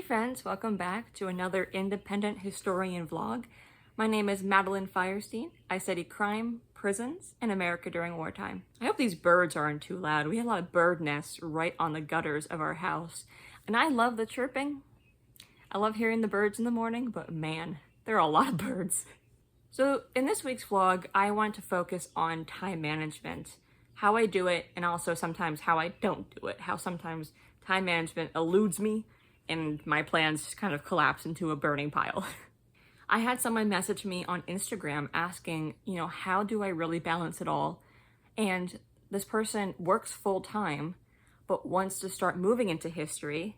friends, welcome back to another independent historian vlog. My name is Madeline Feierstein. I study crime, prisons, and America during wartime. I hope these birds aren't too loud. We have a lot of bird nests right on the gutters of our house, and I love the chirping. I love hearing the birds in the morning, but man, there are a lot of birds. So in this week's vlog, I want to focus on time management, how I do it, and also sometimes how I don't do it, how sometimes time management eludes me and my plans kind of collapse into a burning pile. I had someone message me on Instagram asking, how do I really balance it all? And this person works full time, but wants to start moving into history.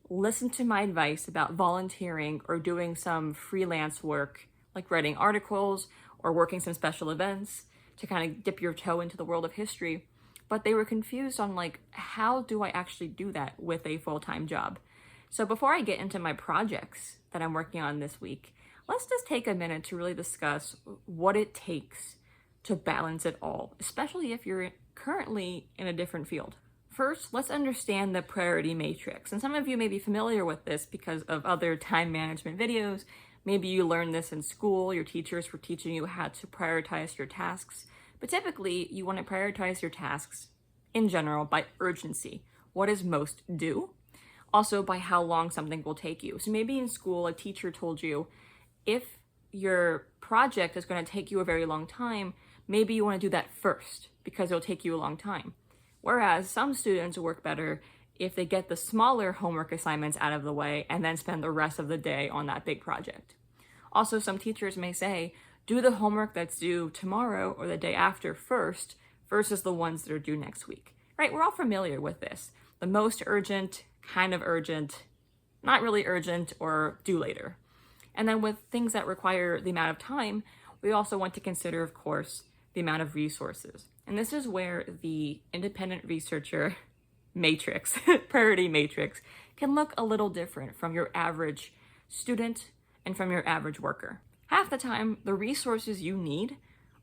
Listen to my advice about volunteering or doing some freelance work, like writing articles or working some special events to kind of dip your toe into the world of history. But they were confused on how do I actually do that with a full-time job? So before I get into my projects that I'm working on this week, let's just take a minute to really discuss what it takes to balance it all, especially if you're currently in a different field. First, let's understand the priority matrix. And some of you may be familiar with this because of other time management videos. Maybe you learned this in school, your teachers were teaching you how to prioritize your tasks. But typically, you want to prioritize your tasks in general by urgency. What is most due? Also by how long something will take you. So maybe in school, a teacher told you, if your project is going to take you a very long time, maybe you want to do that first because it'll take you a long time. Whereas some students work better if they get the smaller homework assignments out of the way and then spend the rest of the day on that big project. Also, some teachers may say, do the homework that's due tomorrow or the day after first versus the ones that are due next week. Right? We're all familiar with this. The most urgent, kind of urgent, not really urgent, or due later. And then with things that require the amount of time, we also want to consider, of course, the amount of resources. And this is where the independent researcher matrix, priority matrix, can look a little different from your average student and from your average worker. Half the time, the resources you need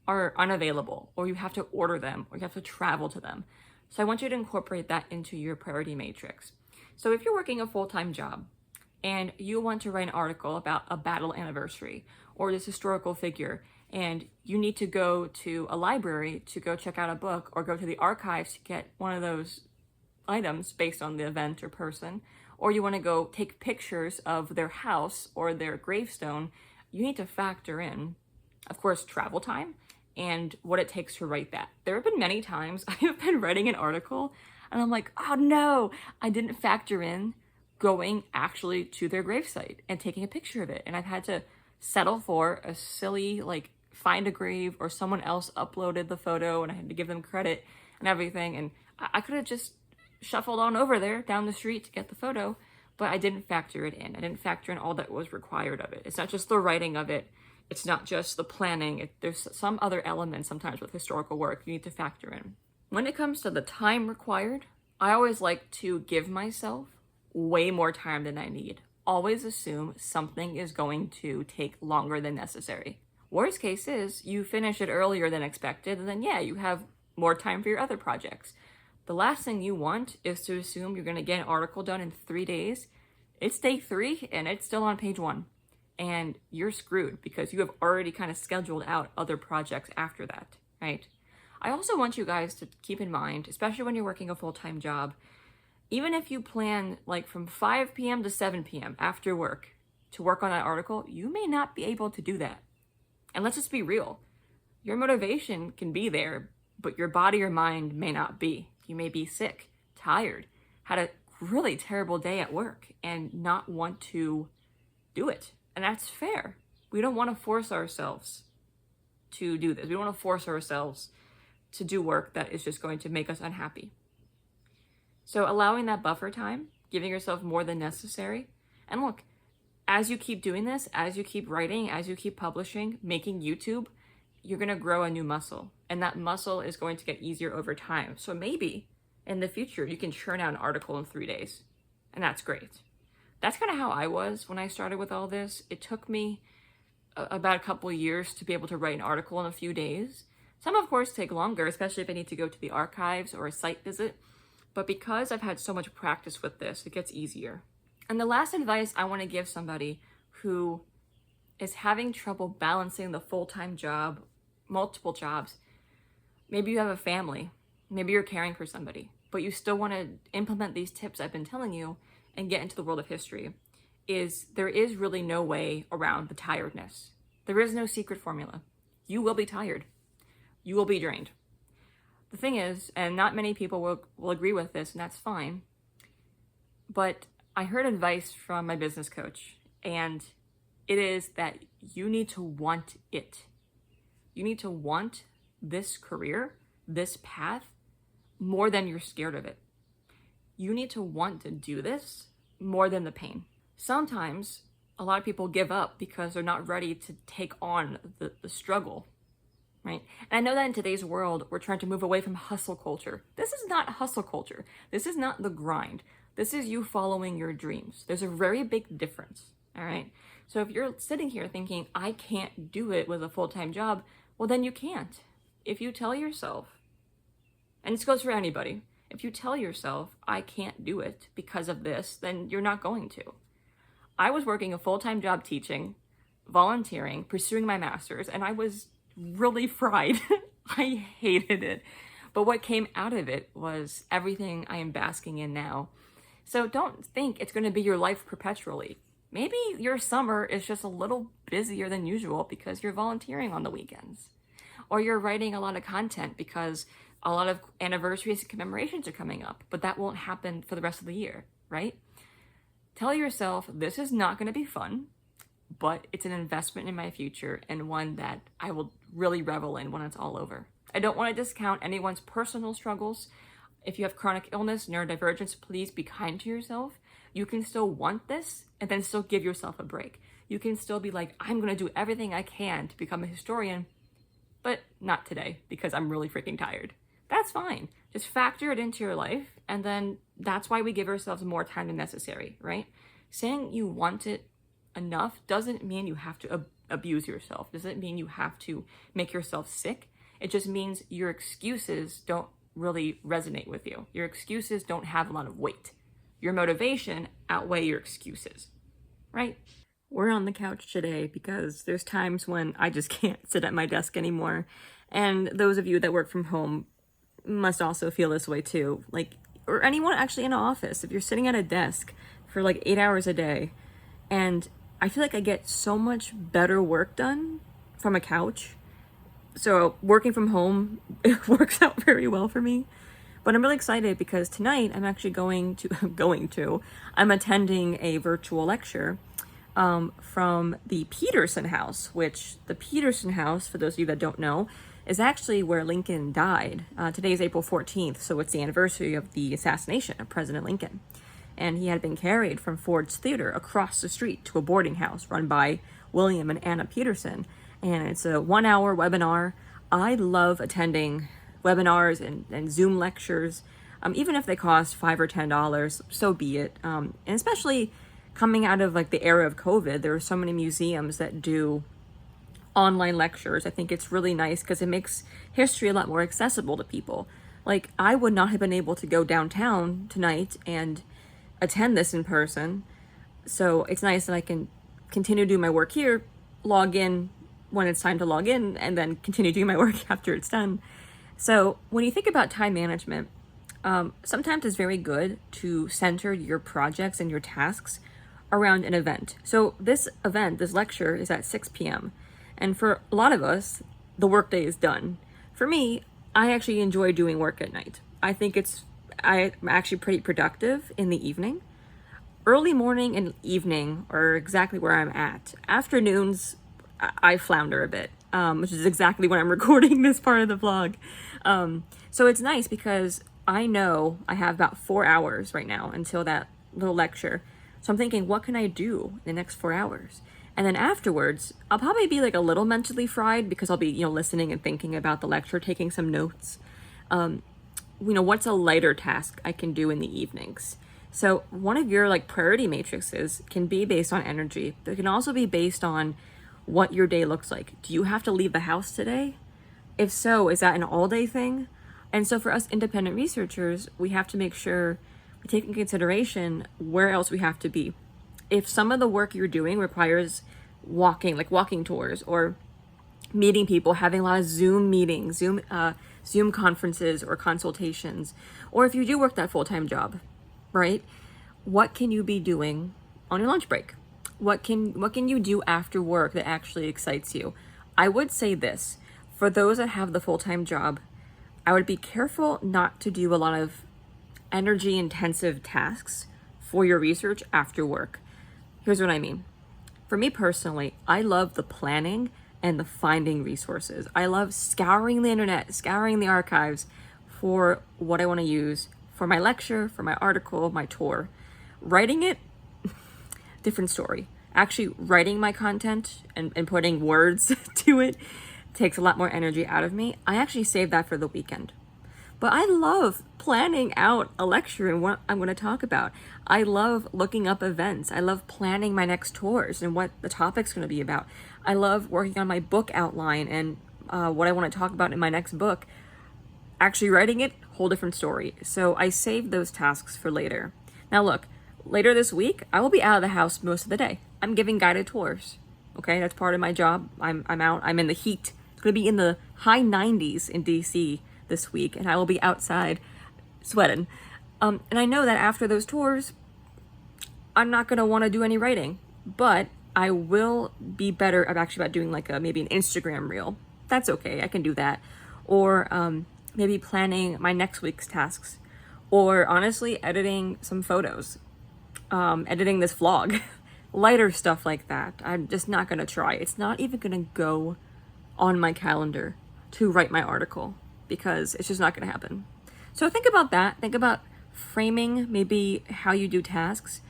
are unavailable, or you have to order them, or you have to travel to them. So I want you to incorporate that into your priority matrix. So if you're working a full-time job and you want to write an article about a battle anniversary or this historical figure, and you need to go to a library to go check out a book or go to the archives to get one of those items based on the event or person, or you want to go take pictures of their house or their gravestone, you need to factor in, of course, travel time and what it takes to write that. There have been many times I have been writing an article and I'm like, oh no, I didn't factor in going actually to their gravesite and taking a picture of it. And I've had to settle for a silly, find a grave or someone else uploaded the photo and I had to give them credit and everything. And I could have just shuffled on over there down the street to get the photo, but I didn't factor it in. I didn't factor in all that was required of it. It's not just the writing of it. It's not just the planning. There's some other elements sometimes with historical work you need to factor in. When it comes to the time required, I always like to give myself way more time than I need. Always assume something is going to take longer than necessary. Worst case is you finish it earlier than expected, and then you have more time for your other projects. The last thing you want is to assume you're going to get an article done in 3 days. It's day 3 and it's still on page 1. And you're screwed because you have already kind of scheduled out other projects after that, right? I also want you guys to keep in mind, especially when you're working a full-time job, even if you plan from 5 p.m. to 7 p.m. after work to work on that article, you may not be able to do that. And let's just be real. Your motivation can be there, but your body or mind may not be. You may be sick, tired, had a really terrible day at work and not want to do it. And that's fair. We don't want to force ourselves to do this. We don't want to force ourselves to do work that is just going to make us unhappy. So allowing that buffer time, giving yourself more than necessary. And look, as you keep doing this, as you keep writing, as you keep publishing, making YouTube, you're going to grow a new muscle. And that muscle is going to get easier over time. So maybe in the future, you can churn out an article in 3 days. And that's great. That's kind of how I was when I started with all this. It took me about a couple of years to be able to write an article in a few days. Some, of course, take longer, especially if I need to go to the archives or a site visit. But because I've had so much practice with this, it gets easier. And the last advice I want to give somebody who is having trouble balancing the full-time job, multiple jobs, maybe you have a family, maybe you're caring for somebody, but you still want to implement these tips I've been telling you and get into the world of history, is there is really no way around the tiredness. There is no secret formula. You will be tired. You will be drained. The thing is, and not many people will agree with this, and that's fine, but I heard advice from my business coach, and it is that you need to want it. You need to want this career, this path, more than you're scared of it. You need to want to do this more than the pain. Sometimes a lot of people give up because they're not ready to take on the struggle, right? And I know that in today's world, we're trying to move away from hustle culture. This is not hustle culture. This is not the grind. This is you following your dreams. There's a very big difference, all right? So if you're sitting here thinking, I can't do it with a full-time job, well, then you can't. If you tell yourself, and this goes for anybody, if you tell yourself, I can't do it because of this, then you're not going to. I was working a full-time job teaching, volunteering, pursuing my master's, and I was really fried. I hated it. But what came out of it was everything I am basking in now. So don't think it's going to be your life perpetually. Maybe your summer is just a little busier than usual because you're volunteering on the weekends. Or you're writing a lot of content because a lot of anniversaries and commemorations are coming up, but that won't happen for the rest of the year, right? Tell yourself, this is not going to be fun, but it's an investment in my future and one that I will really revel in when it's all over. I don't want to discount anyone's personal struggles. If you have chronic illness, neurodivergence, please be kind to yourself. You can still want this and then still give yourself a break. You can still be like, I'm going to do everything I can to become a historian, but not today because I'm really freaking tired. That's fine. Just factor it into your life, and then that's why we give ourselves more time than necessary, right? Saying you want it enough doesn't mean you have to abuse yourself. Doesn't mean you have to make yourself sick. It just means your excuses don't really resonate with you. Your excuses don't have a lot of weight. Your motivation outweigh your excuses, right? We're on the couch today because there's times when I just can't sit at my desk anymore. And those of you that work from home must also feel this way too. Like, or anyone actually in an office, if you're sitting at a desk for like 8 hours a day, and I feel like I get so much better work done from a couch. So working from home, it works out very well for me. But I'm really excited because tonight I'm actually I'm attending a virtual lecture from the Peterson House, which the Peterson House, for those of you that don't know, is actually where Lincoln died. Today is April 14th, so it's the anniversary of the assassination of President Lincoln. And he had been carried from Ford's Theater across the street to a boarding house run by William and Anna Peterson. And it's a 1-hour webinar. I love attending webinars and Zoom lectures, even if they cost $5 or $10, so be it. And especially coming out of like the era of COVID, there are so many museums that do online lectures. I think it's really nice because it makes history a lot more accessible to people. Like, I would not have been able to go downtown tonight and attend this in person. So it's nice that I can continue doing my work here, log in when it's time to log in, and then continue doing my work after it's done. So when you think about time management, sometimes it's very good to center your projects and your tasks around an event. So this lecture is at 6 p.m. And for a lot of us, the workday is done. For me, I actually enjoy doing work at night. I think I'm actually pretty productive in the evening. Early morning and evening are exactly where I'm at. Afternoons, I flounder a bit, which is exactly when I'm recording this part of the vlog. So it's nice because I know I have about 4 hours right now until that little lecture. So I'm thinking, what can I do in the next 4 hours? And then afterwards, I'll probably be like a little mentally fried because I'll be, listening and thinking about the lecture, taking some notes. What's a lighter task I can do in the evenings? So one of your priority matrices can be based on energy, but it can also be based on what your day looks like. Do you have to leave the house today? If so, is that an all-day thing? And so for us independent researchers, we have to make sure take in consideration where else we have to be. If some of the work you're doing requires walking, like walking tours or meeting people, having a lot of Zoom meetings, Zoom conferences or consultations, or if you do work that full-time job, right? What can you be doing on your lunch break? What can you do after work that actually excites you? I would say this, for those that have the full-time job, I would be careful not to do a lot of energy intensive tasks for your research after work. Here's what I mean. For me personally, I love the planning and the finding resources. I love scouring the internet, scouring the archives for what I want to use for my lecture, for my article, my tour. Writing it, different story. Actually writing my content and putting words to it takes a lot more energy out of me. I actually save that for the weekend. But I love planning out a lecture and what I'm going to talk about. I love looking up events. I love planning my next tours and what the topic's going to be about. I love working on my book outline and what I want to talk about in my next book. Actually writing it, whole different story. So I save those tasks for later. Now look, later this week, I will be out of the house most of the day. I'm giving guided tours. Okay, that's part of my job. I'm out. I'm in the heat. It's going to be in the high 90s in DC this week, and I will be outside sweating. And I know that after those tours, I'm not going to want to do any writing, but I will be better about doing like maybe an Instagram reel. That's okay. I can do that. Or maybe planning my next week's tasks, or honestly editing some photos, editing this vlog, lighter stuff like that. I'm just not going to try. It's not even going to go on my calendar to write my article because it's just not going to happen. So think about that. Think about framing maybe how you do tasks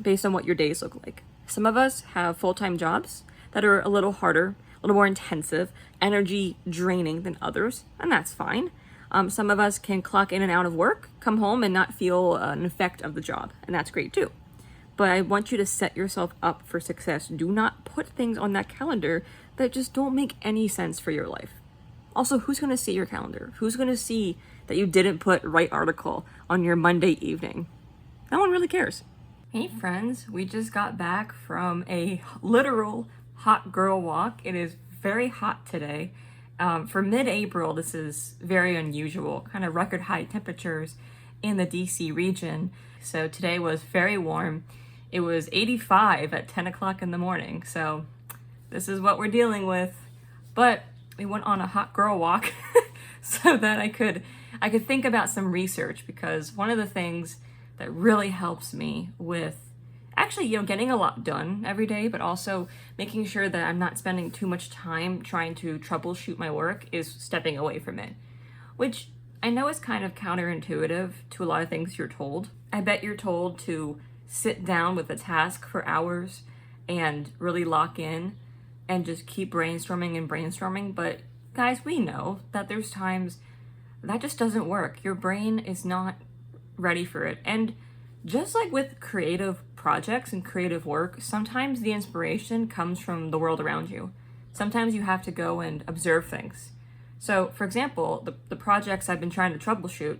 based on what your days look like. Some of us have full-time jobs that are a little harder, a little more intensive, energy draining than others, and that's fine. Some of us can clock in and out of work, come home and not feel an effect of the job, and that's great too. But I want you to set yourself up for success. Do not put things on that calendar that just don't make any sense for your life. Also, who's going to see your calendar? Who's going to see that you didn't put right article on your Monday evening? No one really cares. Hey friends, we just got back from a literal hot girl walk. It is very hot today. For mid-April, this is very unusual, kind of record high temperatures in the DC region. So today was very warm. It was 85 at 10 o'clock in the morning. So this is what we're dealing with. But we went on a hot girl walk so that I could think about some research, because one of the things that really helps me with actually, getting a lot done every day, but also making sure that I'm not spending too much time trying to troubleshoot my work, is stepping away from it, which I know is kind of counterintuitive to a lot of things you're told. I bet you're told to sit down with a task for hours and really lock in and just keep brainstorming, but guys, we know that there's times that just doesn't work. Your brain is not ready for it. And just like with creative projects and creative work, sometimes the inspiration comes from the world around you. Sometimes you have to go and observe things. So for example, the projects I've been trying to troubleshoot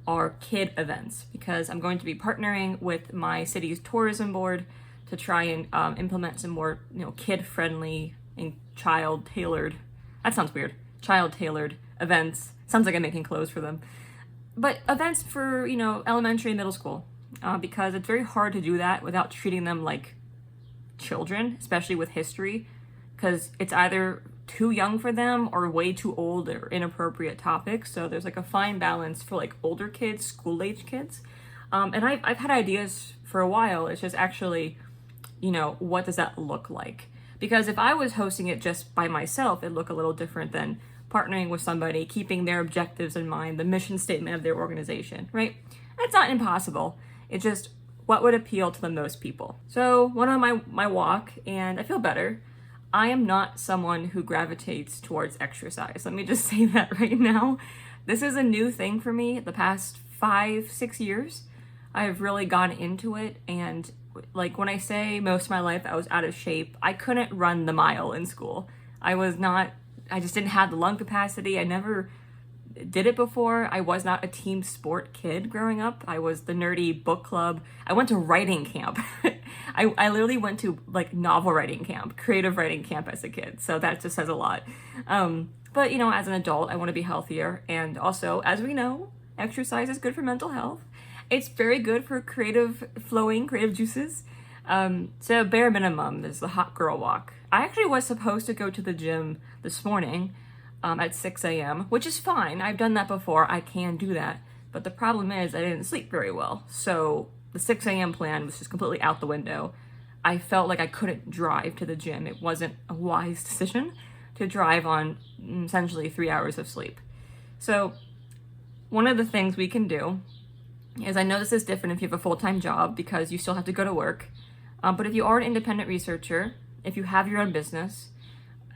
are kid events, because I'm going to be partnering with my city's tourism board to try and implement some more, kid-friendly and child-tailored, that sounds weird, child-tailored events. Sounds like I'm making clothes for them. But events for, elementary and middle school, because it's very hard to do that without treating them like children, especially with history, because it's either too young for them or way too old or inappropriate topics. So there's like a fine balance for like older kids, school-age kids. And I've had ideas for a while. It's just actually, what does that look like? Because if I was hosting it just by myself, it'd look a little different than partnering with somebody, keeping their objectives in mind, the mission statement of their organization, right? It's not impossible. It's just what would appeal to the most people. So went on my walk and I feel better. I am not someone who gravitates towards exercise. Let me just say that right now. This is a new thing for me. The past 5-6 years, I've really gone into it. And like when I say most of my life I was out of shape, I couldn't run the mile in school. I just didn't have the lung capacity. did it before. I was not a team sport kid growing up. I was the nerdy book club. I went to writing camp. I literally went to like novel writing camp, creative writing camp as a kid. So that just says a lot. But as an adult, I want to be healthier. And also, as we know, exercise is good for mental health. It's very good for creative juices. So bare minimum is the hot girl walk. I actually was supposed to go to the gym this morning at 6 a.m., which is fine. I've done that before. I can do that. But the problem is I didn't sleep very well. So the 6 a.m. plan was just completely out the window. I felt like I couldn't drive to the gym. It wasn't a wise decision to drive on essentially 3 hours of sleep. So one of the things we can do is, I know this is different if you have a full-time job because you still have to go to work. But if you are an independent researcher, if you have your own business,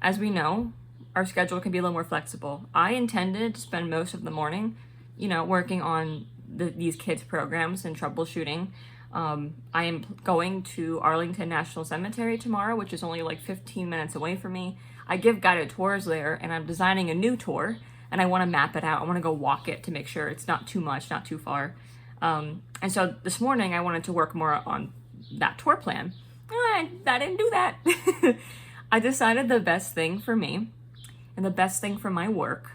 as we know, our schedule can be a little more flexible. I intended to spend most of the morning, working on these kids' programs and troubleshooting. I am going to Arlington National Cemetery tomorrow, which is only like 15 minutes away from me. I give guided tours there, and I'm designing a new tour, and I want to map it out. I want to go walk it to make sure it's not too much, not too far. And so this morning I wanted to work more on that tour plan. I didn't do that. I decided the best thing for me and the best thing for my work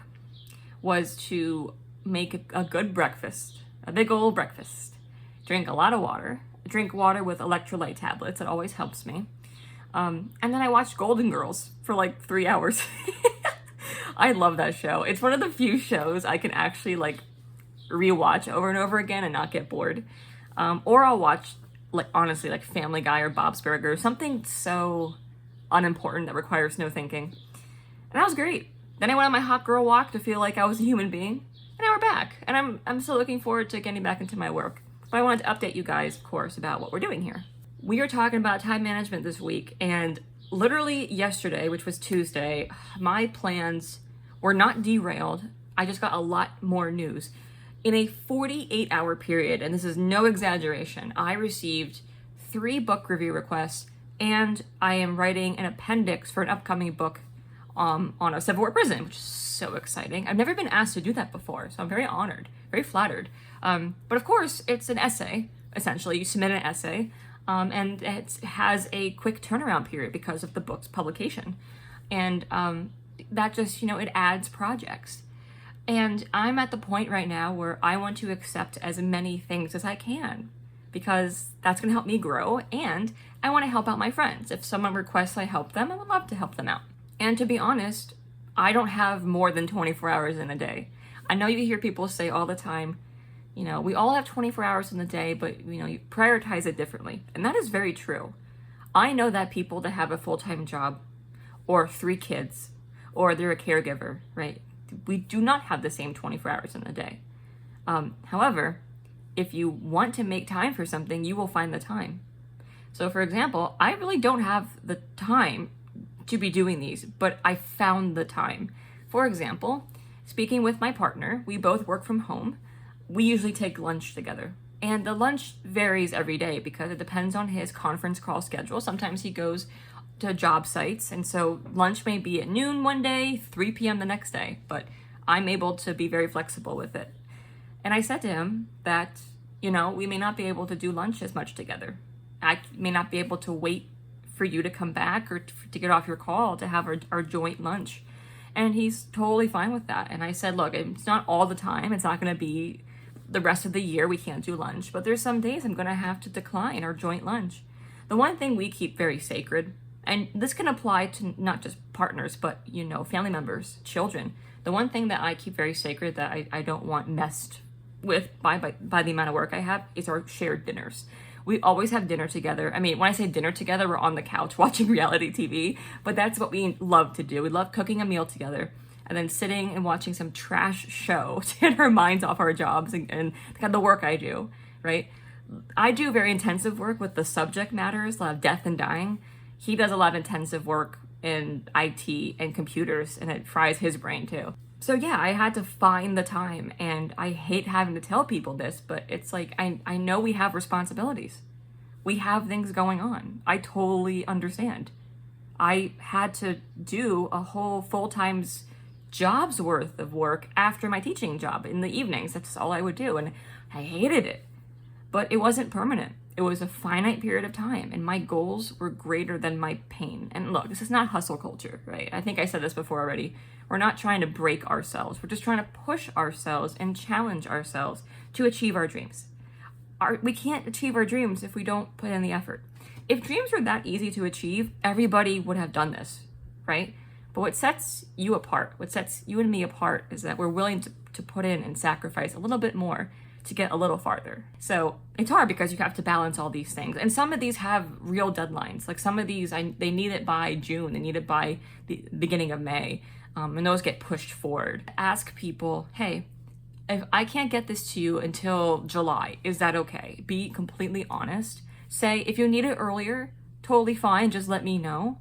was to make a good breakfast, a big old breakfast, drink a lot of water, drink water with electrolyte tablets. It always helps me. And then I watched Golden Girls for like 3 hours. I love that show. It's one of the few shows I can actually like rewatch over and over again and not get bored. Or I'll watch honestly Family Guy or Bob's Burgers, something so unimportant that requires no thinking. And that was great. Then I went on my hot girl walk to feel like I was a human being. And now we're back. And I'm still looking forward to getting back into my work. But I wanted to update you guys, of course, about what we're doing here. We are talking about time management this week, and literally yesterday, which was Tuesday, my plans were not derailed. I just got a lot more news. In a 48-hour period, and this is no exaggeration, I received 3 book review requests, and I am writing an appendix for an upcoming book on a Civil War prison, which is so exciting. I've never been asked to do that before, so I'm very honored, very flattered. But of course, it's an essay, essentially. You submit an essay, and it has a quick turnaround period because of the book's publication. And that just, it adds projects. And I'm at the point right now where I want to accept as many things as I can because that's going to help me grow, and I want to help out my friends. If someone requests I help them, I would love to help them out. And to be honest, I don't have more than 24 hours in a day. I know you hear people say all the time, we all have 24 hours in the day, but you prioritize it differently. And that is very true. I know that people that have a full-time job or 3 kids or they're a caregiver, right? We do not have the same 24 hours in a day. However, if you want to make time for something, you will find the time. So for example, I really don't have the time to be doing these, but I found the time. For example, speaking with my partner, we both work from home. We usually take lunch together. And the lunch varies every day because it depends on his conference call schedule. Sometimes he goes to job sites, and so lunch may be at noon one day, 3 p.m. the next day, but I'm able to be very flexible with it. And I said to him that, we may not be able to do lunch as much together. I may not be able to wait for you to come back or to get off your call to have our joint lunch. And he's totally fine with that. And I said, look, it's not all the time. It's not going to be the rest of the year we can't do lunch, but there's some days I'm going to have to decline our joint lunch. The one thing we keep very sacred, and this can apply to not just partners, but, family members, children. The one thing that I keep very sacred that I don't want messed with by the amount of work I have is our shared dinners. We always have dinner together. I mean, when I say dinner together, we're on the couch watching reality TV, but that's what we love to do. We love cooking a meal together and then sitting and watching some trash show to get our minds off our jobs and kind of the work I do, right? I do very intensive work with the subject matters, a lot of death and dying. He does a lot of intensive work in IT and computers, and it fries his brain too. So yeah, I had to find the time, and I hate having to tell people this, but it's like, I know we have responsibilities. We have things going on. I totally understand. I had to do a whole full-time job's worth of work after my teaching job in the evenings. That's all I would do. And I hated it. But it wasn't permanent. It was a finite period of time, and my goals were greater than my pain. And look, this is not hustle culture, right? I think I said this before already. We're not trying to break ourselves. We're just trying to push ourselves and challenge ourselves to achieve our dreams. We can't achieve our dreams if we don't put in the effort. If dreams were that easy to achieve, everybody would have done this, right? But what sets you apart, what sets you and me apart, is that we're willing to put in and sacrifice a little bit more to get a little farther. So it's hard because you have to balance all these things. And some of these have real deadlines. Like some of these, they need it by June, they need it by the beginning of May. And those get pushed forward. Ask people, hey, if I can't get this to you until July, is that okay? Be completely honest. Say, if you need it earlier, totally fine, just let me know.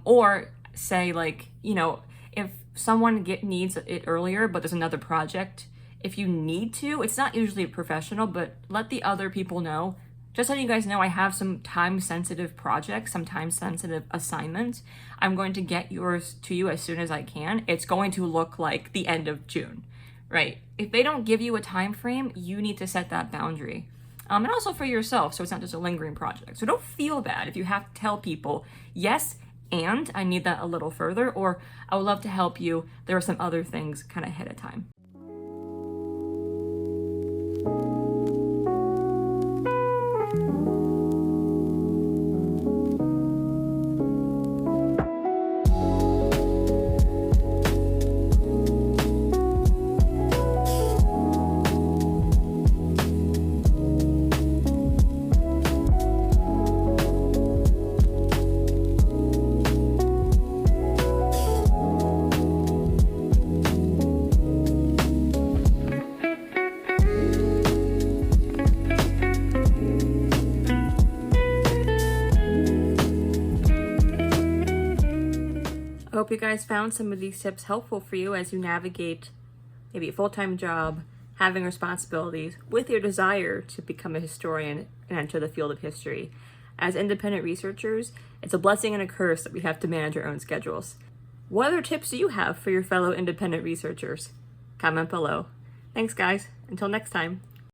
Or say like, if someone needs it earlier, but there's another project, if you need to, it's not usually a professional, but let the other people know. Just so you guys know, I have some time-sensitive projects, some time-sensitive assignments. I'm going to get yours to you as soon as I can. It's going to look like the end of June, right? If they don't give you a time frame, you need to set that boundary. And also for yourself, so it's not just a lingering project. So don't feel bad if you have to tell people, yes, and I need that a little further, or I would love to help you. There are some other things kind of ahead of time. I hope you guys found some of these tips helpful for you as you navigate maybe a full-time job, having responsibilities, with your desire to become a historian and enter the field of history. As independent researchers, it's a blessing and a curse that we have to manage our own schedules. What other tips do you have for your fellow independent researchers? Comment below. Thanks, guys. Until next time.